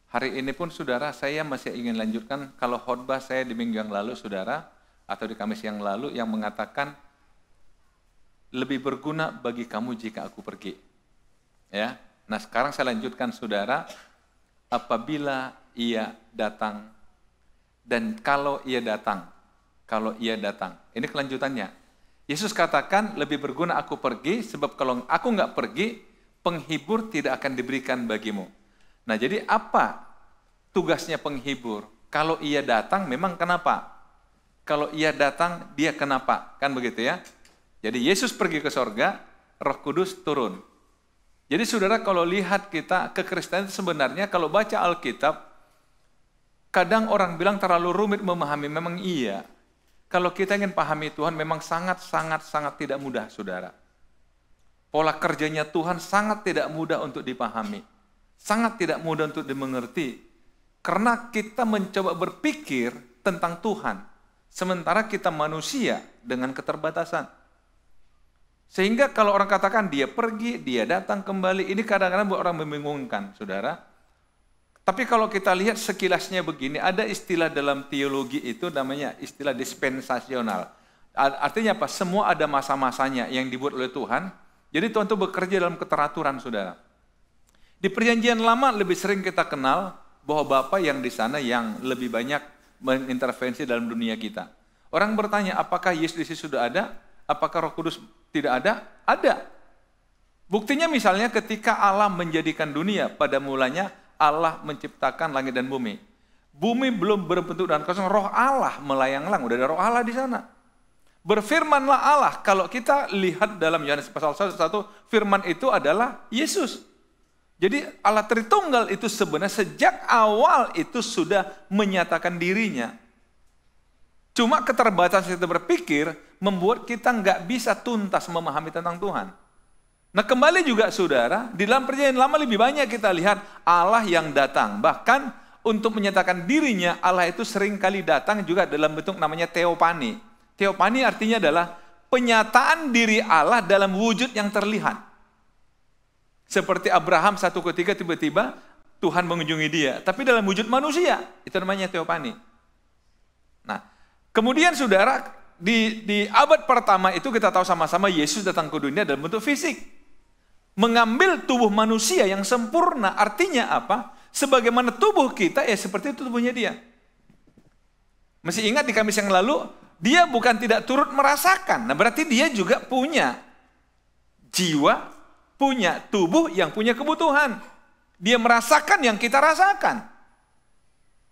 Hari ini pun saudara, saya masih ingin lanjutkan kalau khotbah saya di minggu yang lalu saudara, atau di Kamis yang lalu yang mengatakan lebih berguna bagi kamu jika aku pergi. Ya. Nah, sekarang saya lanjutkan saudara, apabila ia datang dan kalau ia datang. Ini kelanjutannya. Yesus katakan lebih berguna aku pergi sebab kalau aku nggak pergi, penghibur tidak akan diberikan bagimu. Nah, jadi apa tugasnya penghibur? Kalau ia datang, memang kenapa? Kalau ia datang, dia kenapa? Kan begitu ya? Jadi Yesus pergi ke sorga, Roh Kudus turun. Jadi saudara, kalau lihat kita kekristenan sebenarnya, kalau baca Alkitab, kadang orang bilang terlalu rumit memahami. Memang iya. Kalau kita ingin pahami Tuhan, memang sangat tidak mudah, saudara. Pola kerjanya Tuhan sangat tidak mudah untuk dipahami. Sangat tidak mudah untuk dimengerti. Karena kita mencoba berpikir tentang Tuhan. Sementara kita manusia dengan keterbatasan. Sehingga kalau orang katakan dia pergi, dia datang kembali, ini kadang-kadang buat orang membingungkan, saudara. Tapi kalau kita lihat sekilasnya begini, ada istilah dalam teologi itu namanya istilah dispensasional. Artinya apa? Semua ada masa-masanya yang dibuat oleh Tuhan. Jadi Tuhan itu bekerja dalam keteraturan, saudara. Di perjanjian lama lebih sering kita kenal bahwa Bapa yang di sana yang lebih banyak mengintervensi dalam dunia kita. Orang bertanya, apakah Yesus di sini sudah ada? Apakah Roh Kudus tidak ada? Ada. Buktinya misalnya ketika Allah menjadikan dunia, pada mulanya Allah menciptakan langit dan bumi. Bumi belum berbentuk dan kosong, Roh Allah melayang-lang, udah ada Roh Allah di sana. Berfirmanlah Allah, kalau kita lihat dalam Yohanes pasal 1, firman itu adalah Yesus. Jadi Allah Tritunggal itu sebenarnya sejak awal itu sudah menyatakan dirinya. Cuma keterbatasan kita berpikir membuat kita nggak bisa tuntas memahami tentang Tuhan. Nah, kembali juga saudara, di dalam perjanjian lama lebih banyak kita lihat Allah yang datang. Bahkan untuk menyatakan dirinya, Allah itu sering kali datang juga dalam bentuk namanya teopani. Teopani artinya adalah penyataan diri Allah dalam wujud yang terlihat. Seperti Abraham satu ketika tiba-tiba Tuhan mengunjungi dia. Tapi dalam wujud manusia. Itu namanya teopani. Nah, kemudian saudara, di abad pertama itu kita tahu sama-sama Yesus datang ke dunia dalam bentuk fisik. Mengambil tubuh manusia yang sempurna. Artinya apa? Sebagaimana tubuh kita, ya seperti itu tubuhnya dia. Masih ingat di Kamis yang lalu, dia bukan tidak turut merasakan. Nah, berarti dia juga punya jiwa, punya tubuh yang punya kebutuhan. Dia merasakan yang kita rasakan.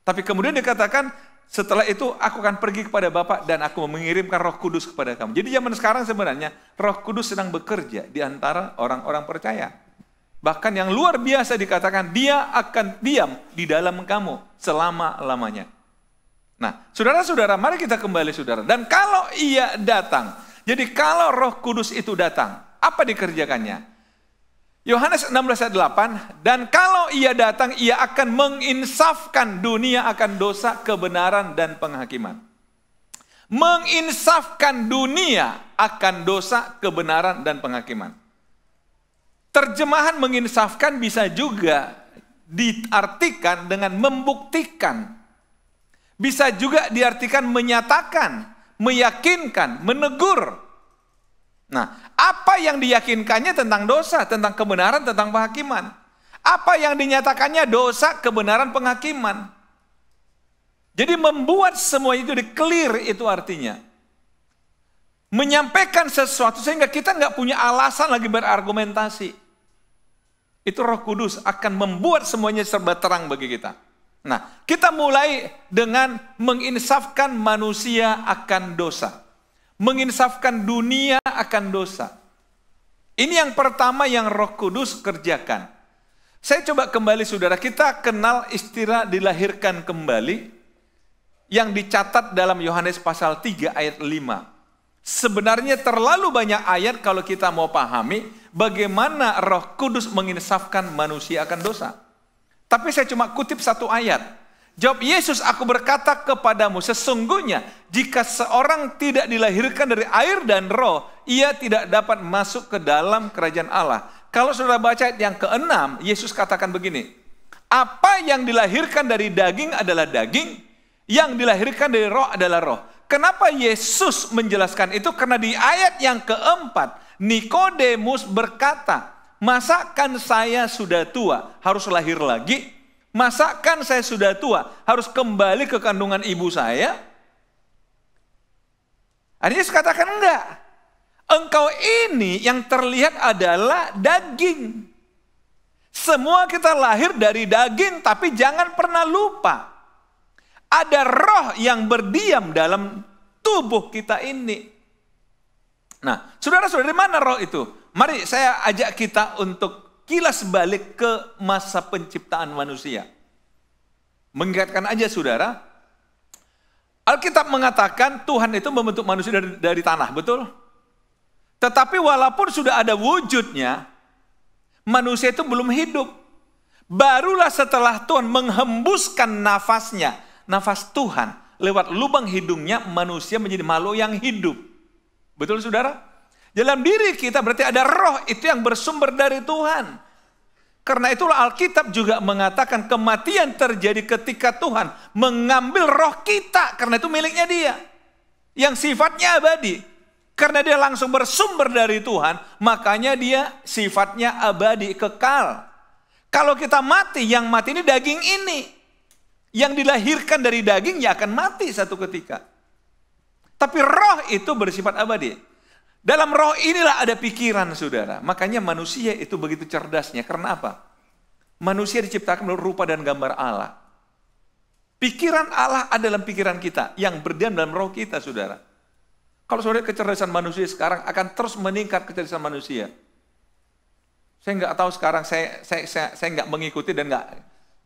Tapi kemudian dikatakan, setelah itu aku akan pergi kepada Bapa dan aku mengirimkan Roh Kudus kepada kamu. Jadi zaman sekarang sebenarnya Roh Kudus sedang bekerja di antara orang-orang percaya. Bahkan yang luar biasa dikatakan, dia akan diam di dalam kamu selama-lamanya. Nah, saudara-saudara, mari kita kembali saudara. Dan kalau ia datang, jadi kalau Roh Kudus itu datang, apa dikerjakannya? Yohanes 16 ayat 8, dan kalau ia datang, ia akan menginsafkan dunia akan dosa, kebenaran, dan penghakiman. Menginsafkan dunia akan dosa, kebenaran, dan penghakiman. Terjemahan menginsafkan bisa juga diartikan dengan membuktikan. Bisa juga diartikan menyatakan, meyakinkan, menegur. Nah, apa yang diyakinkannya tentang dosa, tentang kebenaran, tentang penghakiman? Apa yang dinyatakannya dosa, kebenaran, penghakiman? Jadi membuat semua itu di-clear itu artinya. Menyampaikan sesuatu sehingga kita nggak punya alasan lagi berargumentasi. Itu Roh Kudus akan membuat semuanya serba terang bagi kita. Nah, kita mulai dengan menginsafkan manusia akan dosa. Menginsafkan dunia akan dosa. Ini yang pertama yang Roh Kudus kerjakan. Saya coba kembali saudara, kita kenal istilah dilahirkan kembali yang dicatat dalam Yohanes pasal 3 ayat 5. Sebenarnya terlalu banyak ayat kalau kita mau pahami bagaimana Roh Kudus menginsafkan manusia akan dosa. Tapi saya cuma kutip satu ayat. Jawab Yesus, aku berkata kepadamu, sesungguhnya jika seorang tidak dilahirkan dari air dan roh, ia tidak dapat masuk ke dalam kerajaan Allah. Kalau saudara baca yang ke-6, Yesus katakan begini, apa yang dilahirkan dari daging adalah daging, yang dilahirkan dari roh adalah roh. Kenapa Yesus menjelaskan itu? Karena di ayat yang ke-4, Nikodemus berkata, masakan saya sudah tua, harus lahir lagi? Masakan saya sudah tua, harus kembali ke kandungan ibu saya? Yesus katakan enggak. Engkau ini yang terlihat adalah daging. Semua kita lahir dari daging, tapi jangan pernah lupa. Ada roh yang berdiam dalam tubuh kita ini. Nah, saudara-saudara, dari mana roh itu? Mari saya ajak kita untuk kilas balik ke masa penciptaan manusia. Mengingatkan aja saudara, Alkitab mengatakan Tuhan itu membentuk manusia dari tanah, betul? Tetapi walaupun sudah ada wujudnya, manusia itu belum hidup. Barulah setelah Tuhan menghembuskan nafasnya, nafas Tuhan, lewat lubang hidungnya, manusia menjadi makhluk yang hidup. Betul saudara? Dalam diri kita berarti ada roh, itu yang bersumber dari Tuhan. Karena itulah Alkitab juga mengatakan kematian terjadi ketika Tuhan mengambil roh kita. Karena itu miliknya dia. Yang sifatnya abadi. Karena dia langsung bersumber dari Tuhan, makanya dia sifatnya abadi, kekal. Kalau kita mati, yang mati ini daging ini. Yang dilahirkan dari daging ya akan mati satu ketika. Tapi roh itu bersifat abadi. Dalam roh inilah ada pikiran saudara. Makanya manusia itu begitu cerdasnya. Karena apa? Manusia diciptakan menurut rupa dan gambar Allah. Pikiran Allah ada dalam pikiran kita. Yang berdiam dalam roh kita saudara. Kalau saudara kecerdasan manusia sekarang akan terus meningkat kecerdasan manusia. Saya nggak tahu sekarang, saya nggak mengikuti dan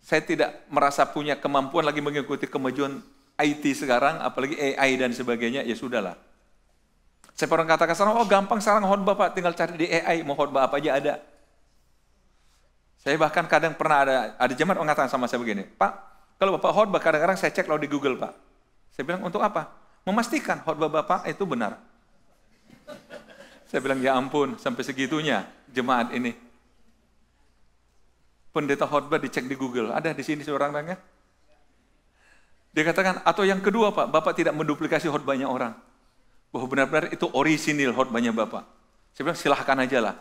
saya tidak merasa punya kemampuan lagi mengikuti kemajuan IT sekarang. Apalagi AI dan sebagainya, ya sudahlah. Saya pernah katakan sekarang, oh gampang sekarang khotbah Pak, tinggal cari di AI, mau khotbah apa aja ada. Saya bahkan kadang pernah ada jemaat mengatakan sama saya begini, Pak, kalau Bapak khotbah kadang-kadang saya cek lalu di Google Pak. Saya bilang, untuk apa? Memastikan khotbah Bapak itu benar. Saya bilang, ya ampun, sampai segitunya jemaat ini. Pendeta khotbah dicek di Google, ada di sini seorang-orangnya. Dia katakan, atau yang kedua Pak, Bapak tidak menduplikasi khotbahnya orang. Bahwa benar-benar itu orisinil khotbahnya Bapak. Saya bilang silahkan aja lah.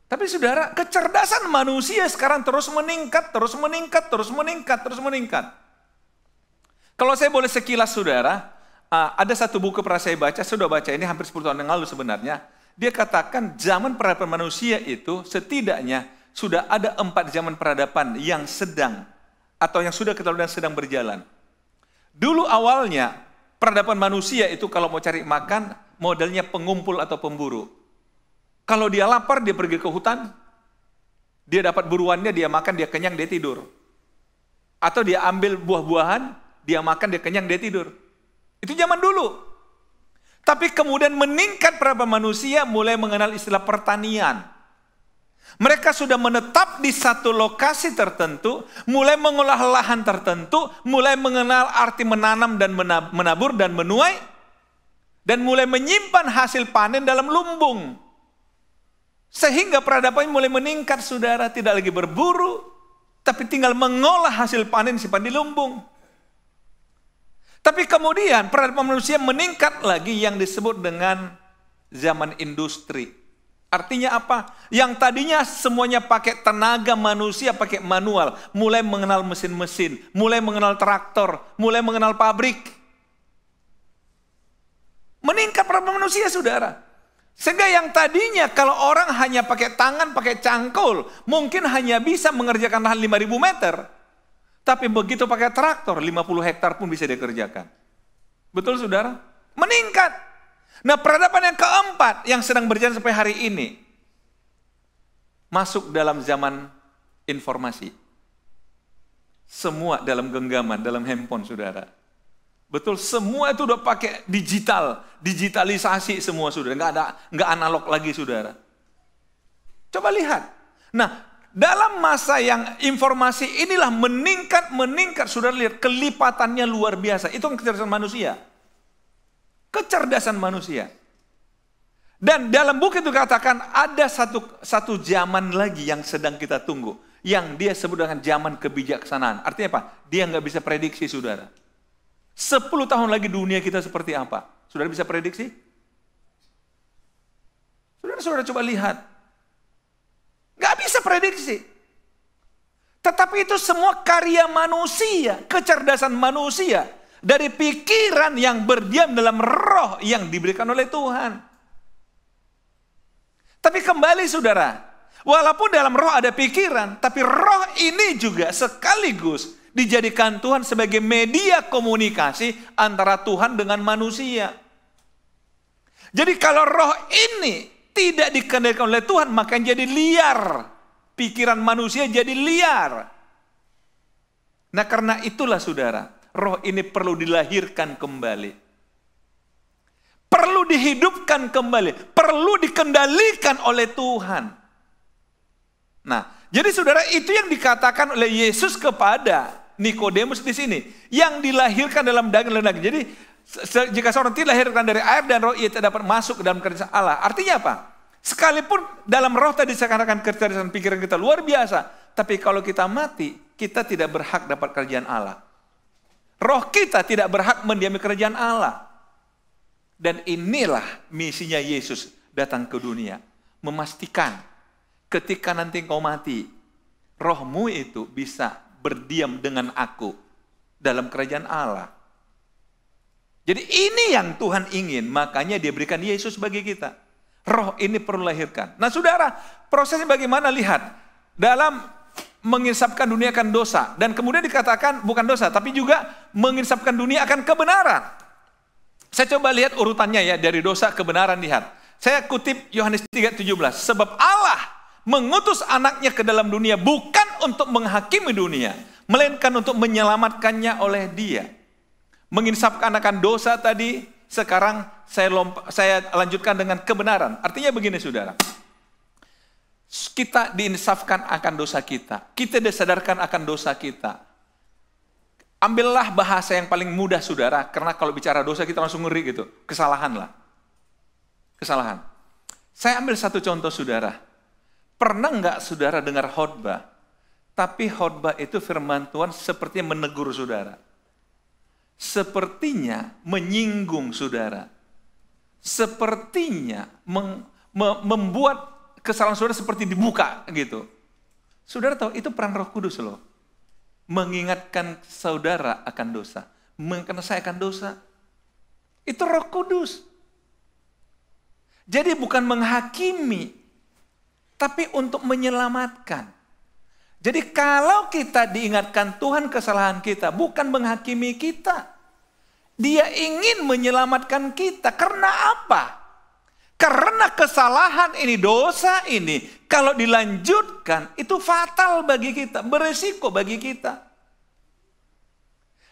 Tapi saudara, kecerdasan manusia sekarang terus meningkat, terus meningkat, terus meningkat, terus meningkat. Kalau saya boleh sekilas saudara, ada satu buku pernah saya baca, sudah baca ini hampir 10 tahun yang lalu sebenarnya. Dia katakan zaman peradaban manusia itu setidaknya sudah ada 4 zaman peradaban yang sedang, atau yang sudah kita lihat sedang berjalan. Dulu awalnya, peradaban manusia itu kalau mau cari makan, modelnya pengumpul atau pemburu. Kalau dia lapar, dia pergi ke hutan, dia dapat buruannya, dia makan, dia kenyang, dia tidur. Atau dia ambil buah-buahan, dia makan, dia kenyang, dia tidur. Itu zaman dulu. Tapi kemudian meningkat peradaban manusia mulai mengenal istilah pertanian. Mereka sudah menetap di satu lokasi tertentu, mulai mengolah lahan tertentu, mulai mengenal arti menanam dan menabur dan menuai, dan mulai menyimpan hasil panen dalam lumbung. Sehingga peradaban mulai meningkat, saudara, tidak lagi berburu, tapi tinggal mengolah hasil panen simpan di lumbung. Tapi kemudian peradaban manusia meningkat lagi yang disebut dengan zaman industri. Artinya apa? Yang tadinya semuanya pakai tenaga manusia, pakai manual. Mulai mengenal mesin-mesin, mulai mengenal traktor, mulai mengenal pabrik. Meningkat peradaban manusia, saudara. Sehingga yang tadinya kalau orang hanya pakai tangan, pakai cangkul, mungkin hanya bisa mengerjakan lahan 5.000 meter. Tapi begitu pakai traktor, 50 hektar pun bisa dikerjakan. Betul, saudara? Meningkat. Nah, peradaban yang keempat yang sedang berjalan sampai hari ini masuk dalam zaman informasi. Semua dalam genggaman, dalam handphone, saudara. Betul, semua itu udah pakai digital, digitalisasi semua, saudara. Nggak analog lagi, saudara. Coba lihat. Nah, dalam masa yang informasi inilah meningkat, saudara lihat kelipatannya luar biasa. Itu kecerdasan manusia. Kecerdasan manusia. Dan dalam buku itu katakan ada satu zaman lagi yang sedang kita tunggu. Yang dia sebut dengan zaman kebijaksanaan. Artinya apa? Dia nggak bisa prediksi, saudara. 10 tahun lagi dunia kita seperti apa? Saudara bisa prediksi? Saudara coba lihat. Nggak bisa prediksi. Tetapi itu semua karya manusia, kecerdasan manusia. Dari pikiran yang berdiam dalam roh yang diberikan oleh Tuhan. Tapi kembali saudara, walaupun dalam roh ada pikiran, tapi roh ini juga sekaligus dijadikan Tuhan sebagai media komunikasi antara Tuhan dengan manusia. Jadi kalau roh ini tidak dikendalikan oleh Tuhan, maka jadi liar. Pikiran manusia jadi liar. Nah karena itulah saudara, roh ini perlu dilahirkan kembali. Perlu dihidupkan kembali. Perlu dikendalikan oleh Tuhan. Nah, jadi saudara itu yang dikatakan oleh Yesus kepada Nikodemus di sini. Yang dilahirkan dalam daging. Jadi jika seorang tidak dilahirkan dari air dan roh, ia tidak dapat masuk ke dalam kerajaan Allah. Artinya apa? Sekalipun dalam roh tadi saya katakan kecerdasan pikiran kita luar biasa. Tapi kalau kita mati, kita tidak berhak dapat kerajaan Allah. Roh kita tidak berhak mendiami kerajaan Allah. Dan inilah misinya Yesus datang ke dunia. Memastikan ketika nanti kau mati, rohmu itu bisa berdiam dengan aku dalam kerajaan Allah. Jadi ini yang Tuhan ingin, makanya dia berikan Yesus bagi kita. Roh ini perlu lahirkan. Nah saudara, prosesnya bagaimana? Lihat. Dalam menginsapkan dunia akan dosa. Dan kemudian dikatakan bukan dosa, tapi juga menginsapkan dunia akan kebenaran. Saya coba lihat urutannya ya, dari dosa kebenaran, lihat. Saya kutip Yohanes 3:17. Sebab Allah mengutus anaknya ke dalam dunia bukan untuk menghakimi dunia, melainkan untuk menyelamatkannya oleh dia. Menginsapkan akan dosa tadi, sekarang saya lanjutkan dengan kebenaran. Artinya begini saudara. Kita diinsafkan akan dosa kita. Kita disadarkan akan dosa kita. Ambillah bahasa yang paling mudah saudara, karena kalau bicara dosa kita langsung ngeri gitu. Kesalahan lah. Kesalahan. Saya ambil satu contoh saudara. Pernah nggak saudara dengar khotbah? Tapi khotbah itu firman Tuhan sepertinya menegur saudara. Sepertinya menyinggung saudara. Sepertinya membuat kesalahan saudara seperti dibuka gitu. Saudara tahu itu peran Roh Kudus loh. Mengingatkan saudara akan dosa. Mengingatkan saya akan dosa. Itu Roh Kudus. Jadi bukan menghakimi, tapi untuk menyelamatkan. Jadi kalau kita diingatkan Tuhan kesalahan kita, bukan menghakimi kita. Dia ingin menyelamatkan kita. Karena apa? Karena kesalahan ini, dosa ini, kalau dilanjutkan, itu fatal bagi kita, beresiko bagi kita.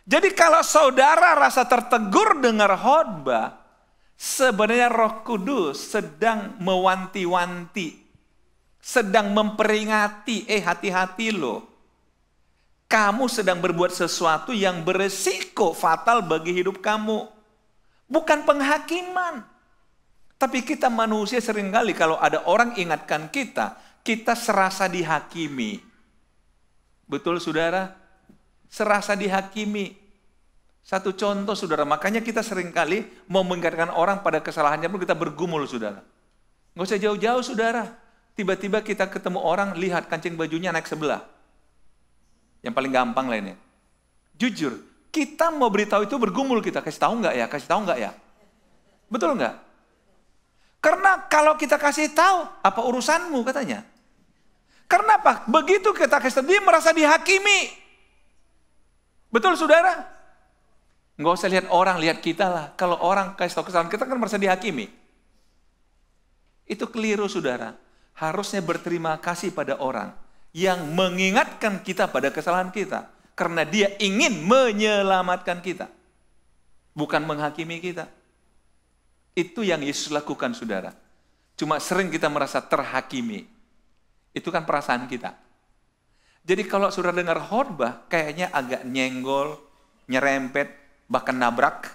Jadi kalau saudara rasa tertegur dengar khotbah, sebenarnya Roh Kudus sedang mewanti-wanti, sedang memperingati, hati-hati loh. Kamu sedang berbuat sesuatu yang beresiko fatal bagi hidup kamu. Bukan penghakiman. Tapi kita manusia seringkali kalau ada orang ingatkan kita, kita serasa dihakimi. Betul saudara? Serasa dihakimi. Satu contoh saudara, makanya kita seringkali mau mengingatkan orang pada kesalahannya pun kita bergumul saudara. Nggak usah jauh-jauh saudara. Tiba-tiba kita ketemu orang, lihat kancing bajunya naik sebelah. Yang paling gampang lainnya. Jujur, kita mau beritahu itu bergumul kita. Kasih tahu nggak ya? Kasih tahu nggak ya? Betul nggak? Karena kalau kita kasih tahu, apa urusanmu katanya. Karena apa? Begitu kita kasih tahu, dia merasa dihakimi. Betul saudara? Nggak usah lihat orang, lihat kita lah. Kalau orang kasih tahu kesalahan kita kan merasa dihakimi. Itu keliru saudara. Harusnya berterima kasih pada orang yang mengingatkan kita pada kesalahan kita. Karena dia ingin menyelamatkan kita. Bukan menghakimi kita. Itu yang Yesus lakukan saudara. Cuma sering kita merasa terhakimi. Itu kan perasaan kita. Jadi kalau saudara dengar khotbah, kayaknya agak nyenggol, nyerempet, bahkan nabrak.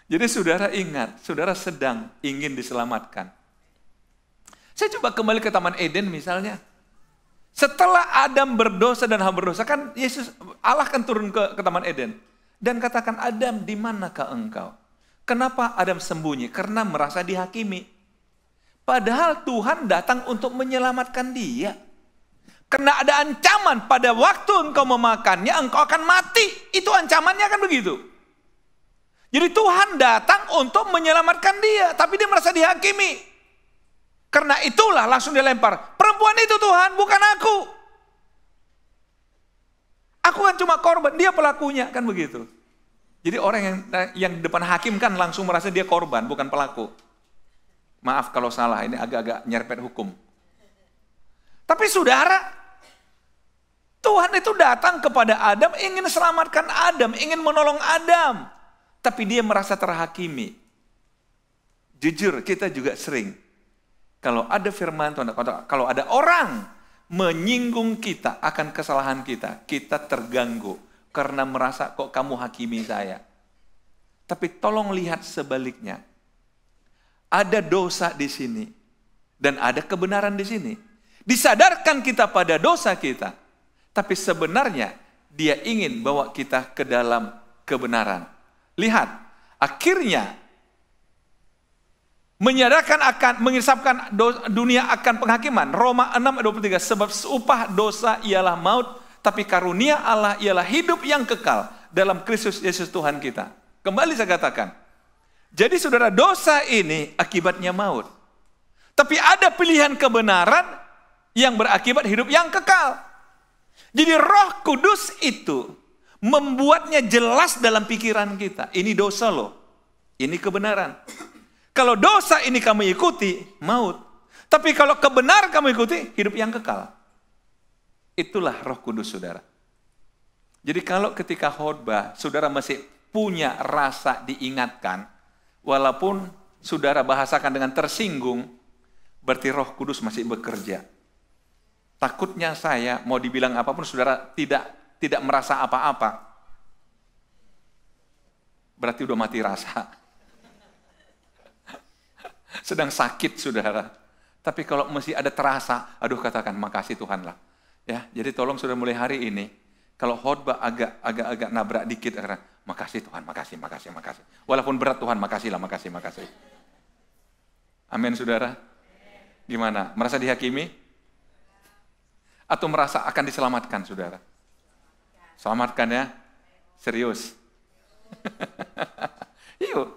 Jadi saudara ingat, saudara sedang ingin diselamatkan. Saya coba kembali ke Taman Eden misalnya. Setelah Adam berdosa dan Hawa berdosa, kan Allah kan turun ke Taman Eden. Dan katakan, Adam, di manakah engkau? Kenapa Adam sembunyi? Karena merasa dihakimi. Padahal Tuhan datang untuk menyelamatkan dia. Karena ada ancaman pada waktu engkau memakannya, engkau akan mati. Itu ancamannya kan begitu. Jadi Tuhan datang untuk menyelamatkan dia, tapi dia merasa dihakimi. Karena itulah langsung dilempar. Perempuan itu Tuhan, bukan aku. Aku kan cuma korban, dia pelakunya, kan begitu. Jadi orang yang di depan hakim kan langsung merasa dia korban, bukan pelaku. Maaf kalau salah, ini agak-agak nyerempet hukum. Tapi saudara, Tuhan itu datang kepada Adam, ingin selamatkan Adam, ingin menolong Adam. Tapi dia merasa terhakimi. Jujur, kita juga sering. Kalau ada firman Tuhan, kalau ada orang menyinggung kita akan kesalahan kita, kita terganggu. Karena merasa kok kamu hakimi saya. Tapi tolong lihat sebaliknya. Ada dosa di sini. Dan ada kebenaran di sini. Disadarkan kita pada dosa kita. Tapi sebenarnya dia ingin bawa kita ke dalam kebenaran. Lihat, akhirnya mengisapkan dunia akan penghakiman. Roma 6:23, sebab seupah dosa ialah maut, tapi karunia Allah ialah hidup yang kekal dalam Kristus Yesus Tuhan kita. Kembali saya katakan, jadi saudara, dosa ini akibatnya maut. Tapi ada pilihan kebenaran yang berakibat hidup yang kekal. Jadi Roh Kudus itu membuatnya jelas dalam pikiran kita. Ini dosa loh, ini kebenaran. Kalau dosa ini kamu ikuti, maut. Tapi kalau kebenaran kamu ikuti, hidup yang kekal. Itulah Roh Kudus, saudara. Jadi kalau ketika khotbah, saudara masih punya rasa diingatkan, walaupun saudara bahasakan dengan tersinggung, berarti Roh Kudus masih bekerja. Takutnya saya mau dibilang apapun, saudara tidak merasa apa-apa. Berarti udah mati rasa. Sedang sakit, saudara. Tapi kalau masih ada terasa, aduh, katakan makasih Tuhan lah. Ya, jadi tolong saudara mulai hari ini, kalau khotbah agak nabrak dikit, karena makasih Tuhan, makasih. Walaupun berat Tuhan, makasih. Amin, saudara. Gimana? Merasa dihakimi? Atau merasa akan diselamatkan, saudara? Selamatkan ya? Serius? Yuk,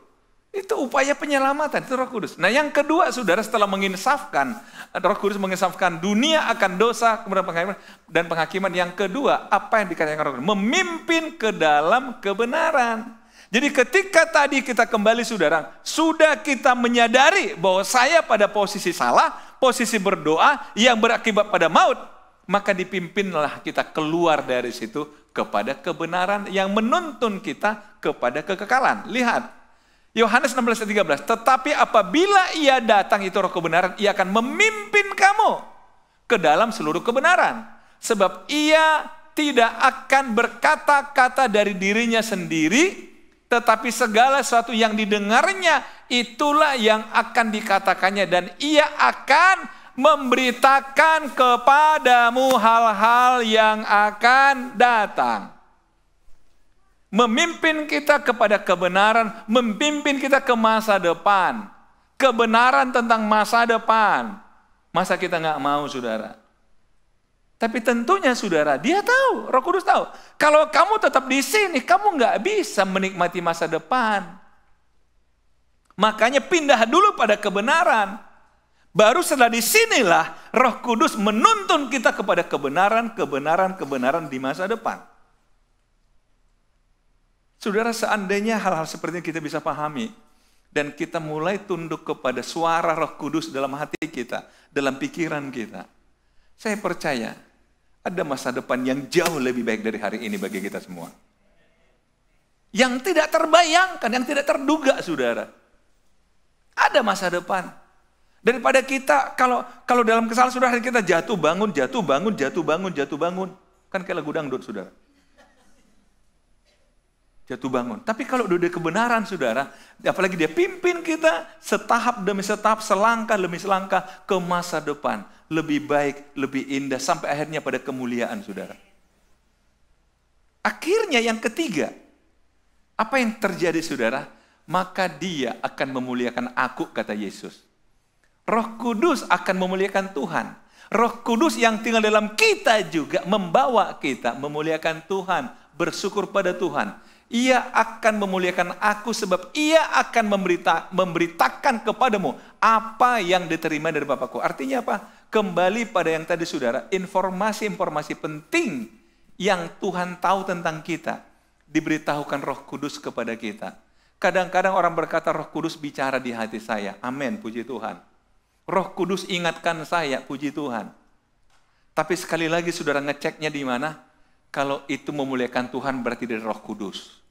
itu upaya penyelamatan, itu Roh Kudus. Nah yang kedua, saudara, setelah menginsafkan, Roh Kudus menginsafkan dunia akan dosa, kemudian penghakiman, dan penghakiman. Yang kedua, apa yang dikatakan Roh Kudus? Memimpin ke dalam kebenaran. Jadi ketika tadi kita kembali, saudara, sudah kita menyadari bahwa saya pada posisi salah, posisi berdoa yang berakibat pada maut, maka dipimpinlah kita keluar dari situ kepada kebenaran yang menuntun kita kepada kekekalan. Lihat, Yohanes 16:13, tetapi apabila ia datang, itu Roh kebenaran, ia akan memimpin kamu ke dalam seluruh kebenaran. Sebab ia tidak akan berkata-kata dari dirinya sendiri, tetapi segala sesuatu yang didengarnya, itulah yang akan dikatakannya, dan ia akan memberitakan kepadamu hal-hal yang akan datang. Memimpin kita kepada kebenaran, memimpin kita ke masa depan. Kebenaran tentang masa depan. Masa kita nggak mau, saudara? Tapi tentunya, saudara, dia tahu, Roh Kudus tahu. Kalau kamu tetap di sini, kamu nggak bisa menikmati masa depan. Makanya pindah dulu pada kebenaran. Baru setelah disinilah Roh Kudus menuntun kita kepada kebenaran di masa depan. Saudara, seandainya hal-hal seperti ini kita bisa pahami, dan kita mulai tunduk kepada suara Roh Kudus dalam hati kita, dalam pikiran kita, saya percaya ada masa depan yang jauh lebih baik dari hari ini bagi kita semua. Yang tidak terbayangkan, yang tidak terduga, saudara. Ada masa depan. Daripada kita, kalau dalam kesalahan saudara, kita jatuh bangun, jatuh bangun, jatuh bangun, jatuh bangun. Kan kayak lagu dangdut, saudara. Jatuh bangun. Tapi kalau udah kebenaran, saudara, apalagi dia pimpin kita setahap demi setahap, selangkah demi selangkah ke masa depan. Lebih baik, lebih indah, sampai akhirnya pada kemuliaan, saudara. Akhirnya yang ketiga, apa yang terjadi, saudara? Maka dia akan memuliakan aku, kata Yesus. Roh Kudus akan memuliakan Tuhan. Roh Kudus yang tinggal dalam kita juga membawa kita memuliakan Tuhan, bersyukur pada Tuhan. Ia akan memuliakan aku sebab ia akan memberitakan kepadamu apa yang diterima dari Bapakku. Artinya apa? Kembali pada yang tadi, saudara, informasi-informasi penting yang Tuhan tahu tentang kita diberitahukan Roh Kudus kepada kita. Kadang-kadang orang berkata, Roh Kudus bicara di hati saya. Amin, puji Tuhan. Roh Kudus ingatkan saya, puji Tuhan. Tapi sekali lagi, saudara, ngeceknya di mana? Kalau itu memuliakan Tuhan berarti dari Roh Kudus.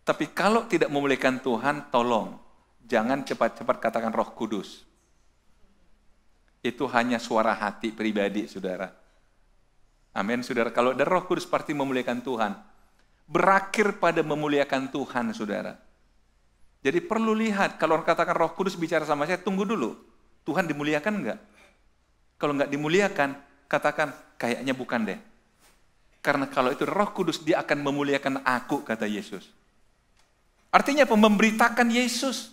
Tapi kalau tidak memuliakan Tuhan, tolong jangan cepat-cepat katakan Roh Kudus. Itu hanya suara hati pribadi, saudara. Amin, saudara. Kalau dari Roh Kudus pasti memuliakan Tuhan. Berakhir pada memuliakan Tuhan, saudara. Jadi perlu lihat, kalau orang katakan Roh Kudus bicara sama saya, tunggu dulu. Tuhan dimuliakan enggak? Kalau enggak dimuliakan, katakan kayaknya bukan deh. Karena kalau itu Roh Kudus, dia akan memuliakan aku, kata Yesus. Artinya memberitakan Yesus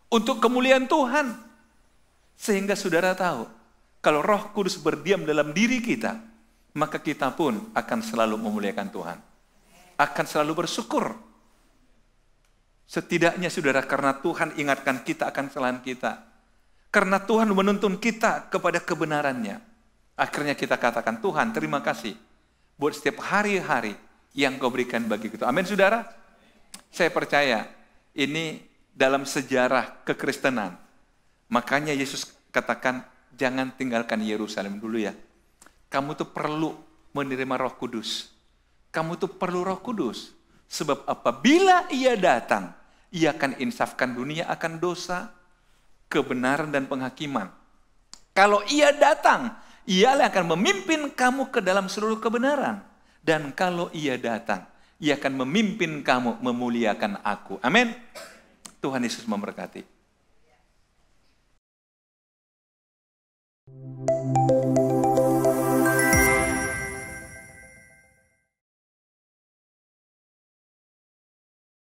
untuk kemuliaan Tuhan. Sehingga saudara tahu, kalau Roh Kudus berdiam dalam diri kita, maka kita pun akan selalu memuliakan Tuhan. Akan selalu bersyukur. Setidaknya saudara, karena Tuhan ingatkan kita akan kesalahan kita. Karena Tuhan menuntun kita kepada kebenarannya. Akhirnya kita katakan, Tuhan terima kasih buat setiap hari-hari yang kau berikan bagi kita. Amin, saudara? Saya percaya ini dalam sejarah kekristenan. Makanya Yesus katakan, jangan tinggalkan Yerusalem dulu ya. Kamu tuh perlu menerima Roh Kudus. Kamu tuh perlu Roh Kudus. Sebab apabila ia datang, ia akan insafkan dunia akan dosa, kebenaran dan penghakiman. Kalau ia datang, ialah akan memimpin kamu ke dalam seluruh kebenaran. Dan kalau ia datang, ia akan memimpin kamu memuliakan aku. Amin. Tuhan Yesus memberkati.